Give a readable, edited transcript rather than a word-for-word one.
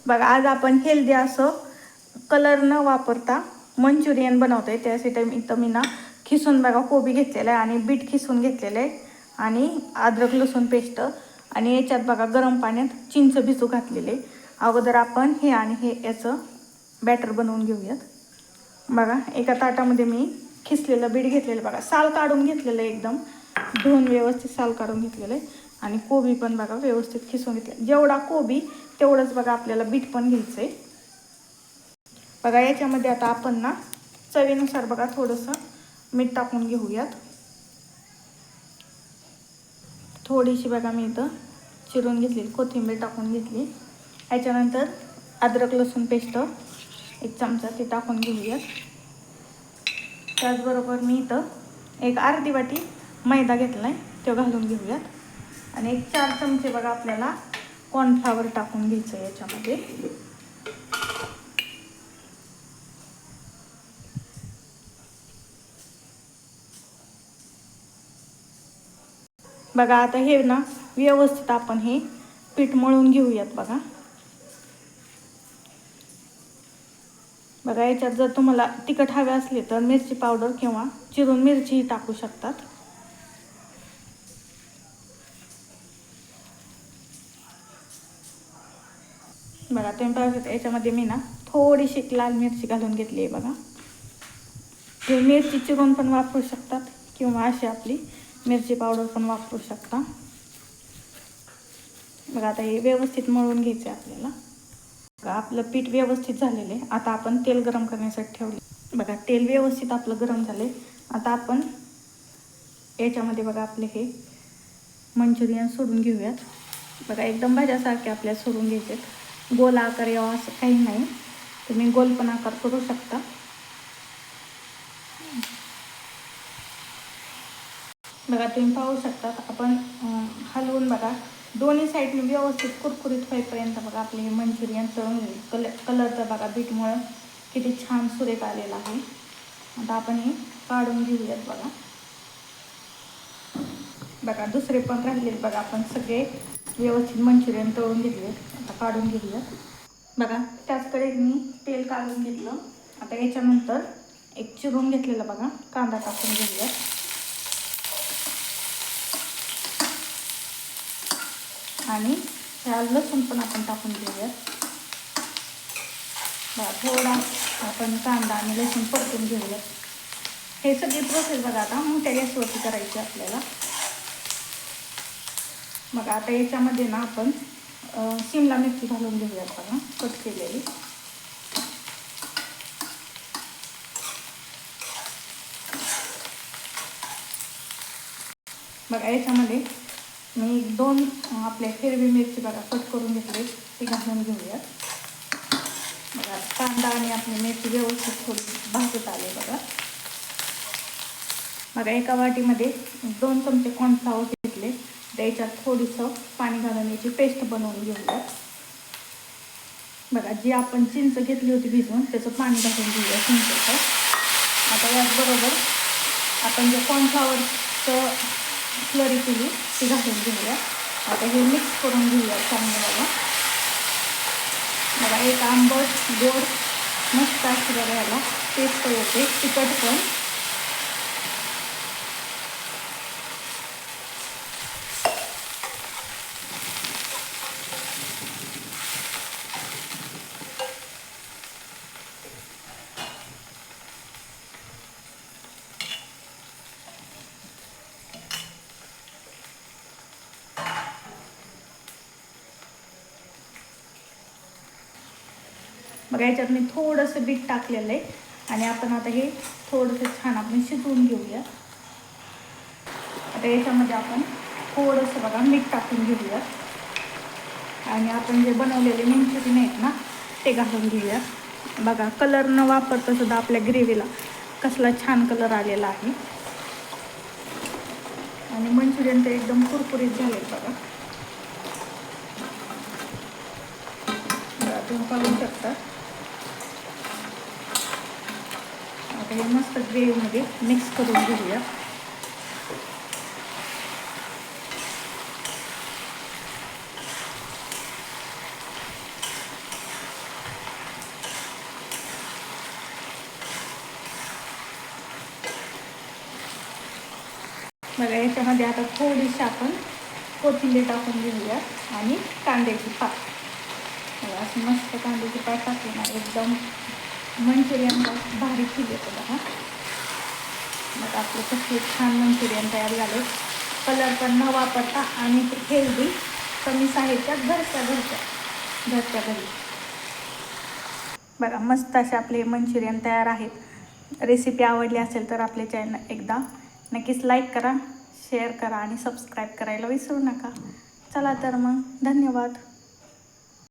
बघा आज आपण हेल्दी असं कलर न वापरता मंचुरियन बनवतोय। त्यासाठी मी ना खिसून बघा कोबी घेतलेला आहे आणि बीट खिसून घेतलेलं आहे आणि अद्रक लसूण पेस्ट आणि याच्यात बघा गरम पाण्यात चिंच भिजू घातलेले। अगोदर आपण हे आणि हे याचं बॅटर बनवून घेऊयात। बघा एका ताटामध्ये मी खिसलेलं बीट घेतलेलं, बघा साल काढून घेतलेलं आहे, एकदम धुवून व्यवस्थित साल काढून घेतलेलं आहे आणि कोबी पण बघा व्यवस्थित खिसून घेतले। जेवढा कोबी तेवढंच बघा आपल्याला बीट पण घ्यायचं आहे। बघा याच्यामध्ये आता आपण ना चवीनुसार बघा थोडंसं मीठ टाकून घेऊयात। थोडीशी बघा मी इथं चिरून घेतली कोथिंबीर टाकून घेतली। याच्यानंतर अद्रक लसूण पेस्ट 1 चमचा ती टाकून घेऊयात। त्याचबरोबर मी इथं एक अर्धी वाटी मैदा घेतला आहे, तो घालून घेऊयात आणि 4 चमचे बघा आपल्याला कॉर्नफ्लॉवर टाकून घ्यायचं याच्यामध्ये। बघा आता हे ना व्यवस्थित आपण हे पीठ मळून घेऊयात। बघा याच्यात जर तुम्हाला तिखट हवे असले तर मिरची पावडर किंवा चिरून मिरचीही टाकू शकतात। बघा तुम्ही पाहू शकता याच्यामध्ये मी ना थोडीशी लाल मिरची घालून घेतली आहे। बघा हे मिरची चिरून पण वापरू शकतात किंवा अशी आपली मिरची पावडर पण वापरू शकता। बघा आता हे व्यवस्थित मळून घ्यायचं आहे आपल्याला। बघा आपलं पीठ व्यवस्थित झालेलं आहे। आता आपण तेल गरम करण्यासाठी ठेवले। बघा तेल व्यवस्थित आपलं गरम झाले। आता आपण याच्यामध्ये बघा आपले हे मंचुरियन सोडून घेऊयात। बघा एकदम भाज्यासारखे आपल्याला सोडून घ्यायचे, गोल आकार यावा असं काही नाही, तुम्ही गोल पण आकार करू शकता। बघा तुम्ही पाहू शकता आपण हलवून बघा दोन्ही साईडने व्यवस्थित कुरकुरीत होईपर्यंत बघा आपले हे मंचुरियन तळून घेऊ। कलर तर बघा बीटमुळे किती छान सुरेख आलेला आहे। आता आपण हे काढून घेऊयात। बघा दुसरे पण राहिलेत बघा, आपण सगळे व्यवस्थित मंचुरियन तळून घेतले, आता काढून घेऊयात। बघा त्याचकडे मी तेल काढून घेतलं। आता याच्यानंतर एक चिरून घेतलेला बघा कांदा टाकून घेऊयात आणि लसूण पण आपण टाकून घेऊयात। बघा थोडा आपण कांदा आणि लसूण परतून घेऊयात। हे सगळी प्रोसेस बघा आता मोठ्या गॅसवरती करायची आपल्याला। बघा आता याच्यामध्ये ना आपण शिमला मिरची घालून घेऊयात बघा कट केलेली। बघा याच्यामध्ये मी 2 आपल्या हिरवी मिरची बघा कट करून घेतली, ती घालून घेऊयात। बघा कांदा आणि आपली मिरची व्यवस्थित थोडी भाजत आले बघा। बघा एका वाटीमध्ये 2 चमचे कॉर्नफ्लॉवर घेतले, त्याच्यात थोडंसं पाणी घालून याची पेस्ट बनवून घेऊयात। बघा जी आपण चिंच घेतली होती भिजवून त्याचं पाणी घालून घेऊया चिंचेचं। आता याचबरोबर आपण जे कॉर्नफ्लॉवरचं स्लरी केली ती घालून घेऊया। आता हे मिक्स करून घेऊया चांगलं। बघा एक आंबट गोड मस्त अशी बघा याला टेस्ट येते, तिखट पण। बघा याच्यात मी थोडंसं बीट टाकलेलं आहे आणि आपण आता हे थोडंसं छान आपण शिजवून घेऊया। आता याच्यामध्ये आपण थोडंसं बघा मीठ टाकून घेऊया आणि आपण जे बनवलेले मंचुरियन आहेत ना ते घालून घेऊया। बघा कलर न वापरता सुद्धा आपल्या ग्रेव्हीला कसला छान कलर आलेला आहे आणि मंचुरियन तर एकदम कुरकुरीत झाले बघा। तुम्ही पाहू शकता। आता हे मस्त ग्रेव्हीमध्ये मिक्स करून घेऊया। बघा याच्यामध्ये आता थोडीशी आपण कोथिंबीर टाकून घेऊया आणि कांद्याची पात. बघा अशी मस्त कांद्याची पात टाकली ना एकदम मंचुरियन भारी फील येतो बघा. मग आपलं कसं छान मंचुरियन तयार झाले. कलर पण न वापरता आणि हेल्दी कमी साहित्यात घरच्या घरी. बघा मस्त असे आपले मंचुरियन तयार आहेत. रेसिपी आवडली असेल तर आपले चॅनल एकदा नक्कीच लाईक करा, शेअर करा आणि सबस्क्राईब करायला विसरू नका. चला तर मग धन्यवाद.